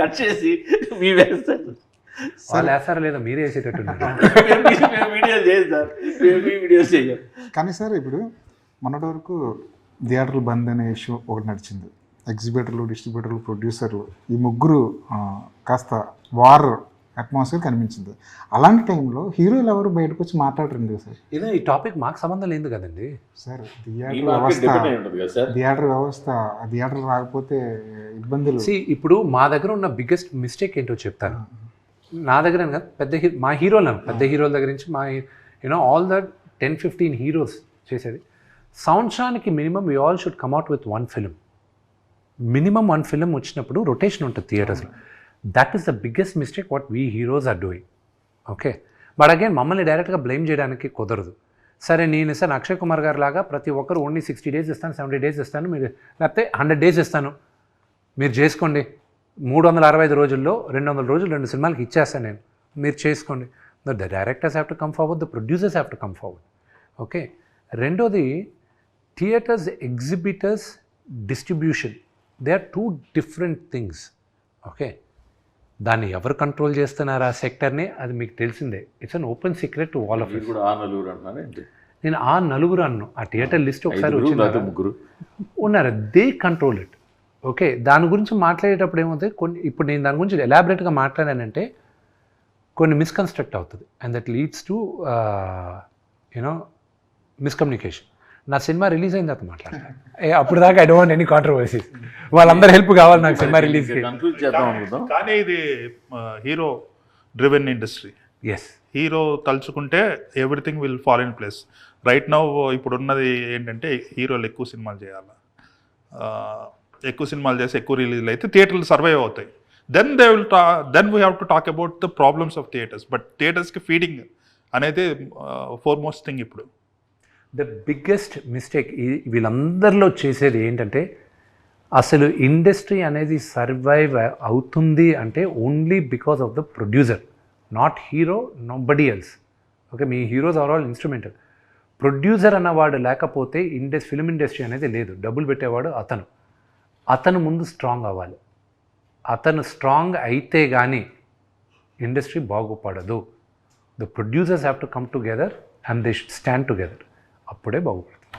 Cut చేసి మీ వేస్తారు. వాళ్ళు వేస్తారా లేదా మీరే వేసేటట్టు మేము వీడియోలు చేయం సార్, మేము వీడియోస్ చేయం. కానీ సార్ ఇప్పుడు మొన్నటి వరకు థియేటర్లు బంద్ అనే ఇష్యూ ఒకటి నడిచింది. ఎగ్జిబిటర్లు, డిస్ట్రిబ్యూటర్లు, ప్రొడ్యూసర్లు ఈ ముగ్గురు కాస్త వార్ అట్మాస్ఫియర్ కనిపించింది. అలాంటి టైంలో హీరోలు ఎవరు బయటకు వచ్చి మాట్లాడరండి సార్. ఇదే ఈ టాపిక్ మాకు సంబంధం లేదు కదండి సార్ థియేటర్ వ్యవస్థ థియేటర్ రాకపోతే ఇబ్బందులు. ఇప్పుడు మా దగ్గర ఉన్న బిగ్గెస్ట్ మిస్టేక్ ఏంటో చెప్తాను. నా దగ్గర కాదు, మా హీరోలు పెద్ద హీరోల దగ్గర నుంచి మా ఆల్ ద 10-15 హీరోస్ చేసేది సంవత్సరానికి minimum we all should come out with 1 film. Minimum 1 film వచ్చినప్పుడు రొటేషన్ ఉంటుంది థియేటర్స్లో. That is the biggest mistake what we heroes are doing. Okay, but again మమ్మల్ని డైరెక్ట్గా బ్లేమ్ చేయడానికి కుదరదు. సరే నేను సార్ అక్షయ్ కుమార్ గారు లాగా ప్రతి ఒక్కరు ఓన్లీ 60 డేస్ ఇస్తాను, 70 డేస్ ఇస్తాను, మీరు లేకపోతే 100 డేస్ ఇస్తాను, మీరు చేసుకోండి, 365 రోజుల్లో 200 రోజులు 2 సినిమాలకి ఇచ్చేస్తాను నేను, మీరు చేసుకోండి. The directors have to come forward, the producers have to come forward. Okay, రెండోది theatres, exhibitors, distribution, they are 2 different things. Okay, దాన్ని ఎవరు కంట్రోల్ చేస్తున్నారు ఆ సెక్టర్ని, అది మీకు తెలిసిందే. It's an open secret to all of it. నేను ఆ నలుగురు అన్ను ఆ థియేటర్ లిస్ట్ ఒకసారి వచ్చింది, ముగ్గురు ఉన్నారు, దే కంట్రోల్ ఇట్. ఓకే, దాని గురించి మాట్లాడేటప్పుడు ఏమవుతుంది, ఇప్పుడు నేను దాని గురించి ఎలాబరేట్గా మాట్లాడానంటే కొన్ని మిస్కన్స్ట్రక్ట్ అవుతుంది, and that leads to miscommunication. నా సినిమా రిలీజ్ అయిన తర్వాత మాట్లాడతాను, అప్పుడు దాకా I don't want any controversies. వాళ్ళందరూ హెల్ప్ కావాలి నాకు సినిమా రిలీజ్కి. కానీ ఇది hero driven industry. Yes, hero తలుచుకుంటే everything will fall in place. Right now ఇప్పుడు ఉన్నది ఏంటంటే హీరోలు ఎక్కువ సినిమాలు చేయాలి, ఎక్కువ సినిమాలు చేసి ఎక్కువ రిలీజ్లు అయితే థియేటర్లు సర్వైవ్ అవుతాయి. Then we have to talk about the problems of theatres. But థియేటర్స్కి ఫీడింగ్ అనేది ఫోర్మోస్ట్ థింగ్. ఇప్పుడు ద బిగ్గెస్ట్ మిస్టేక్ వీళ్ళందరిలో చేసేది ఏంటంటే, అసలు ఇండస్ట్రీ అనేది సర్వైవ్ అవుతుంది అంటే only because of the producer, not hero, nobody else. Okay, మీ heroes are all instrumental. Producer అన్నవాడు లేకపోతే ఫిలిం ఇండస్ట్రీ అనేది లేదు. డబ్బులు పెట్టేవాడు అతను ముందు స్ట్రాంగ్ అవ్వాలి. అతను స్ట్రాంగ్ అయితే కానీ ఇండస్ట్రీ బాగుపడదు. The producers have to come together and they should stand together, అప్పుడే బాగుపడుతుంది.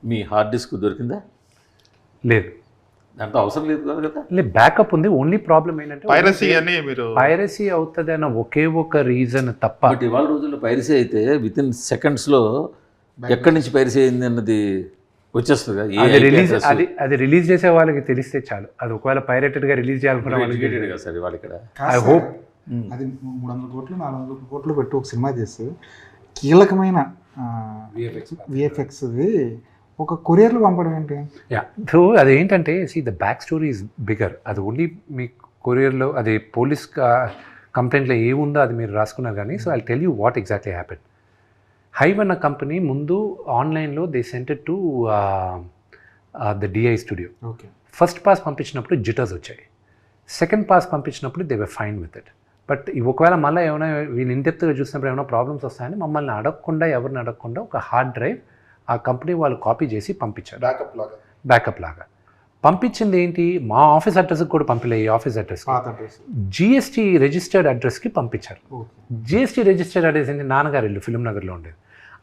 మీ హార్డ్ డిస్క్ దొరికిందా? లేదు, దాంతో అవసరం లేదు కదా. లేదు, బ్యాకప్ ఉంది. ఓన్లీ ప్రాబ్లం ఏంటంటే పైరసీ అవుతుంది అన్న ఒకే ఒక రీజన్ తప్ప. బట్ ఇవాళ రోజుల్లో పైరసీ అయితే విత్ ఇన్ సెకండ్స్లో ఎక్కడి నుంచి పైరసీ అయింది అన్నది వచ్చేస్తుంది. అది రిలీజ్ చేసే వాళ్ళకి తెలిస్తే చాలు. అది ఒకవేళ పైరేటెడ్గా రిలీజ్ చేయాలనుకున్న వాళ్ళకి సార్ వాళ్ళు ఇక్కడ ఐ హోప్ అది 300 కోట్లు 400 కోట్లు పెట్టి ఒక సినిమా చేస్తే కీలకమైన విఎఫ్ఎక్స్ది ఒక కొరియర్లో పంపడం ఏంటి? సో అదేంటంటే the back story is bigger. అది ఓన్లీ మీ కొరియర్లో అది పోలీస్ కంప్లైంట్లో ఏముందో అది మీరు రాసుకున్నారు కానీ. So I tell you what exactly happen. Hive అన్న కంపెనీ ముందు ఆన్లైన్లో they sent it to the DI studio. Okay, first pass పంపించినప్పుడు జిటర్స్ వచ్చాయి, సెకండ్ పాస్ పంపించినప్పుడు they were fine with it. But ఒకవేళ మళ్ళీ ఏమైనా వీళ్ళు ఇంటెప్త్గా చూసినప్పుడు ఏమైనా ప్రాబ్లమ్స్ వస్తాయని మమ్మల్ని అడగకుండా, ఎవరిని అడగకుండా ఒక హార్డ్ డ్రైవ్ ఆ కంపెనీ వాళ్ళు కాపీ చేసి పంపించారు, బ్యాకప్ లాగా. పంపించింది ఏంటి, మా ఆఫీస్ అడ్రస్కి కూడా పంపలేదు. ఈ ఆఫీస్ అడ్రస్ జిఎస్టీ రిజిస్టర్డ్ అడ్రస్కి పంపించారు. జిఎస్టీ రిజిస్టర్డ్ అడ్రస్ ఏంటి, నాన్నగారి ఇల్లు ఫిలిం నగర్లో ఉండేది.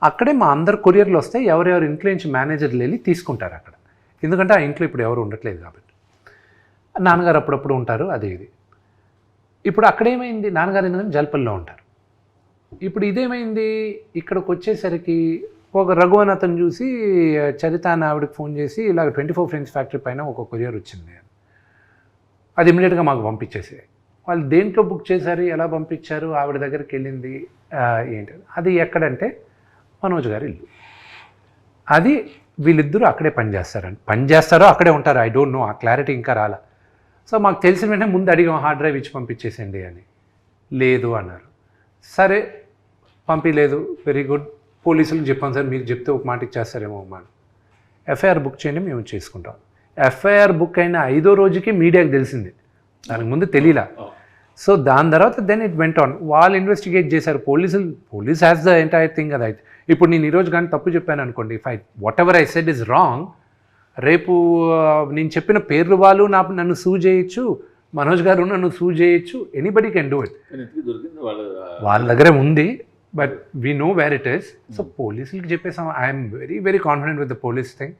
అక్కడే మా అందరు కొరియర్లు వస్తే ఎవరెవరు ఇంట్లో నుంచి మేనేజర్లు వెళ్ళి తీసుకుంటారు అక్కడ, ఎందుకంటే ఆ ఇంట్లో ఇప్పుడు ఎవరు ఉండట్లేదు కాబట్టి. నాన్నగారు అప్పుడప్పుడు ఉంటారు, అది ఇది. ఇప్పుడు అక్కడేమైంది, నాన్నగారు ఎందుకంటే జల్పల్లో ఉంటారు. ఇప్పుడు ఇదేమైంది, ఇక్కడికి వచ్చేసరికి ఒక రఘువన్ అతను చూసి చరిత అని ఆవిడకి ఫోన్ చేసి ఇలాగ 24 ఫ్రెండ్స్ ఫ్యాక్టరీ పైన ఒక కొరియర్ వచ్చింది, అది ఇమీడియట్గా మాకు పంపించేసి. వాళ్ళు దేంట్లో బుక్ చేశారు, ఎలా పంపించారు, ఆవిడ దగ్గరికి వెళ్ళింది ఏంటి, అది ఎక్కడంటే మనోజ్ గారి ఇల్లు. అది వీళ్ళిద్దరూ అక్కడే పనిచేస్తారో అక్కడే ఉంటారు, ఐ డోంట్ నో, ఆ క్లారిటీ ఇంకా రాలా. సో మాకు తెలిసిన వెంటనే ముందు అడిగాం హార్డ్ డ్రైవ్ ఇచ్చి పంపించేసేయండి అని. లేదు అన్నారు. సరే పంపించలేదు, వెరీ గుడ్. పోలీసులకు చెప్పాను సార్, మీకు చెప్తే ఒక మాట ఇచ్చేస్తారేమో అమ్మా. ఎఫ్ఐఆర్ బుక్ చేయండి, మేము చేసుకుంటాం. ఎఫ్ఐఆర్ బుక్ అయిన 5వ రోజుకి మీడియాకి తెలిసింది, దానికి ముందు తెలియలా. సో దాని తర్వాత దెన్ ఇట్ వెంట్ ఆన్. వాళ్ళు ఇన్వెస్టిగేట్ చేశారు, police has the entire thing. అది అయితే ఇప్పుడు నేను ఈరోజు కానీ తప్పు చెప్పాను అనుకోండి, if what ever I said is wrong, రేపు నేను చెప్పిన పేర్లు వాళ్ళు నన్ను సూ చేయొచ్చు, మనోజ్ గారు నన్ను సూ చేయొచ్చు, ఎనీబడి కెన్ డూ ఇట్. కానీ ఎందుకు దొరికింది వాళ్ళ దగ్గరే ఉంది, but we know where it is. So పోలీసులకి చెప్పేసాం, I'm very very confident with the police thing,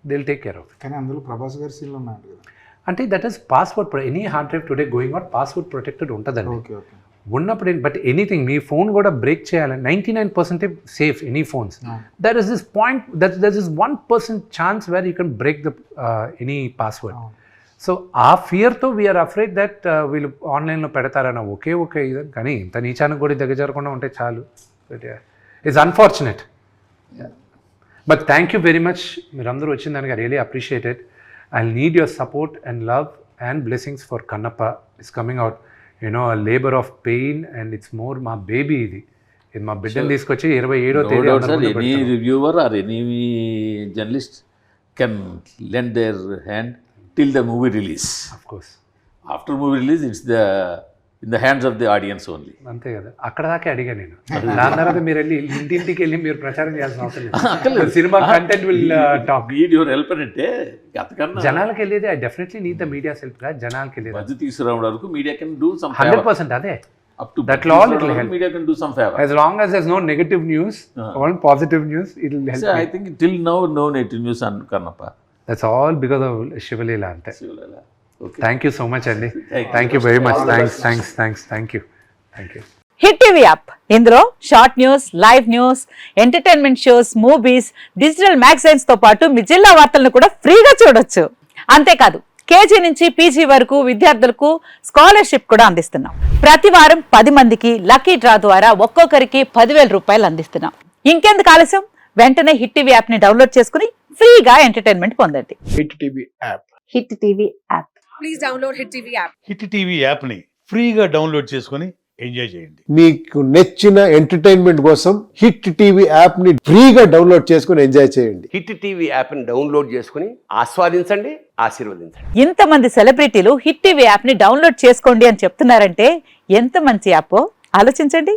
they will take care of. కానీ అందులో ప్రభాస్ గారి సీన్లు ఉన్నాయంట కదా. అంటే that is password, any hard drive today going out password protected ఉంటుందండి. Okay okay. ఉన్నప్పుడు బట్ ఎనీథింగ్ మీ ఫోన్ కూడా బ్రేక్ చేయాలని 99% safe any phones. There is this point, there is 1% chance where you can break the any password. So ఆ ఫియర్తో we are afraid that వీళ్ళు ఆన్లైన్లో పెడతారన్న ఒకే ఇది. కానీ ఇంత నీచానికి కూడా దగ్గర జరగకుండా ఉంటే చాలు. It's unfortunate. But thank you very much, మీరందరూ వచ్చిన దానికి I really appreciated. I need your support and love and blessings for Kannappa. It's coming out a labor of pain, and it's more my baby. ఇది మా బిడ్డను తీసుకొచ్చి 27వ తేదీ any reviewer or any journalist can lend their hand till the movie release. Of course. After movie release, it's in the hands of the audience only. అంతే కదా, అక్కడ దాకా అడిగా నేను. దాని తర్వాత మీరు వెళ్ళి ఇంటింటికి వెళ్ళి మీరు ప్రచారం చేయాల్సిన అవసరం లేదు. Cinema content will talk. Need your help అంటే అంతకన్నా జనాలకి వెళ్ళేది I definitely need the media help గా. జనాలకి వెళ్ళేది మధ్య తీసుకురావడం వరకు మీడియా కెన్ డూ సమ్ 100%. అదే up to that all it will help. Media can do some favor as long as there's no negative news, all positive news, it will help. So I think till now no negative news on Karnappa. That's all because of Shivalila ante. Shivalila. Okay. Thank you so much Andy. Thank you very much. Thanks. Thank you. Hit TV app, ఇందులో short news, live news, entertainment shows, movies, digital magazines తో పాటు మీ జిల్లా వార్తలను కూడా ఫ్రీగా చూడొచ్చు. అంతేకాదు KG నుంచి పీజీ వరకు విద్యార్థులకు స్కాలర్షిప్ కూడా అందిస్తున్నాం. ప్రతి వారం 10 మందికి లక్కీ డ్రా ద్వారా ఒక్కొక్కరికి 10,000 రూపాయలు అందిస్తున్నాం. ఇంకెందుకు ఆలస్యం, వెంటనే హిట్ టీవీ యాప్ ని డౌన్లోడ్ చేసుకుని ఫ్రీగా ఎంటర్టైన్మెంట్ పొందండి. Hit TV app. Hit TV app. Please download hit TV app. Hit TV యాప్ని ఫ్రీగా డౌన్లోడ్ చేసుకొని ఎంజాయ్ చేయండి. మీకు నచ్చిన ఎంటర్టైన్మెంట్ కోసం హిట్ టీవీ యాప్ ని ఫ్రీగా డౌన్లోడ్ చేసుకుని ఎంజాయ్ చేయండి. హిట్ టీవీ యాప్ని డౌన్లోడ్ చేసుకుని ఆస్వాదించండి, ఆశీర్వదించండి. ఇంతమంది సెలబ్రిటీలు హిట్ టీవీ యాప్ ని డౌన్లోడ్ చేసుకోండి అని చెప్తున్నారంటే ఎంత మంచి యాప్ ఆలోచించండి.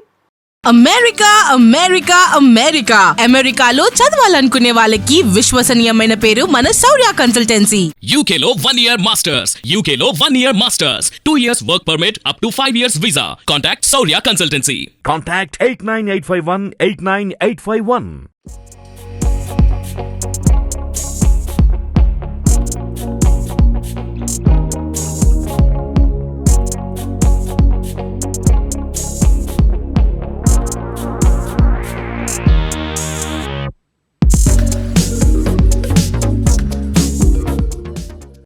అమెరికాలో చదవాలనుకునే వాళ్ళకి విశ్వసనీయమైన పేరు మన శౌర్య కన్సల్టెన్సీ. UK లో 1 year masters, UK లో 1 year masters, 2 years work permit up to 5 years visa. Contact Saurya Consultancy. Contact 89851 89851.